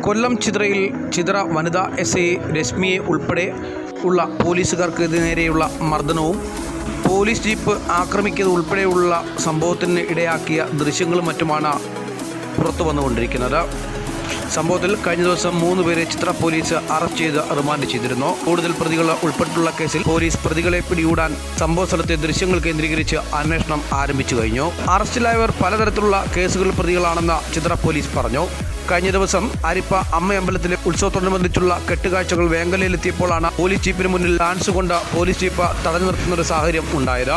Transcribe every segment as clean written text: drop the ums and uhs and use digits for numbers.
കൊല്ലം ചിതറ വനിതാ എസ്ഐ രശ്മിയെ ഉൾപ്പെടെ ഉള്ള പോലീസുകാർക്ക് നേരെയുള്ള മർദ്ദനവും പോലീസ് ജീപ്പ് ആക്രമിക്കുന്നത് ഉൾപ്പെടെയുള്ള സംഭവത്തിന് ഇടയാക്കിയ ദൃശ്യങ്ങളും മറ്റുമാണ് പുറത്തു വന്നുകൊണ്ടിരിക്കുന്നത്. സംഭവത്തിൽ കഴിഞ്ഞ ദിവസം 3 പേരെ ചിത്ര പോലീസ് അറസ്റ്റ് ചെയ്ത് റിമാൻഡ് ചെയ്തിരുന്നു. കൂടുതൽ പ്രതികൾ ഉൾപ്പെട്ടിട്ടുള്ള കേസിൽ പോലീസ് പ്രതികളെ പിടികൂടാൻ സംഭവ സ്ഥലത്തെ ദൃശ്യങ്ങൾ കേന്ദ്രീകരിച്ച് അന്വേഷണം ആരംഭിച്ചു കഴിഞ്ഞു. അറസ്റ്റിലായവർ പലതരത്തിലുള്ള കേസുകളിൽ പ്രതികളാണെന്ന് ചിത്ര പോലീസ് പറഞ്ഞു. കഴിഞ്ഞ ദിവസം അരിപ്പ അമ്മയമ്പലത്തിലെ ഉത്സവത്തോടനുബന്ധിച്ചുള്ള കെട്ടുകാഴ്ചകൾ വേങ്ങലയിലെത്തിയപ്പോഴാണ് പോലീസ് ജീപ്പിന് മുന്നിൽ ഡാൻസ് കൊണ്ട് പോലീസ് ജീപ്പ് തടഞ്ഞു നിർത്തുന്നൊരു സാഹചര്യം ഉണ്ടായത്.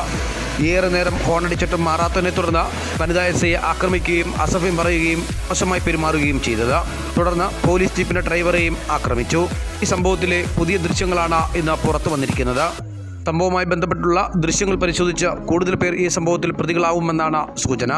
ഏറെ നേരം ഹോണടിച്ചിട്ടും മാറാത്തതിനെ തുടർന്ന് വനിതാ എസ്ഐയെ ആക്രമിക്കുകയും അസഭ്യം പറയുകയും മോശമായി പെരുമാറുകയും ചെയ്തത്. തുടർന്ന് പോലീസ് ജീപ്പിന്റെ ഡ്രൈവറെയും ആക്രമിച്ചു. ഈ സംഭവത്തിലെ പുതിയ ദൃശ്യങ്ങളാണ് ഇന്ന് പുറത്തു വന്നിരിക്കുന്നത്. സംഭവവുമായി ബന്ധപ്പെട്ടുള്ള ദൃശ്യങ്ങൾ പരിശോധിച്ച് കൂടുതൽ പേർ ഈ സംഭവത്തിൽ പ്രതികളാവുമെന്നാണ് സൂചന.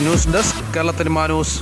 News desk Kerala cinema news.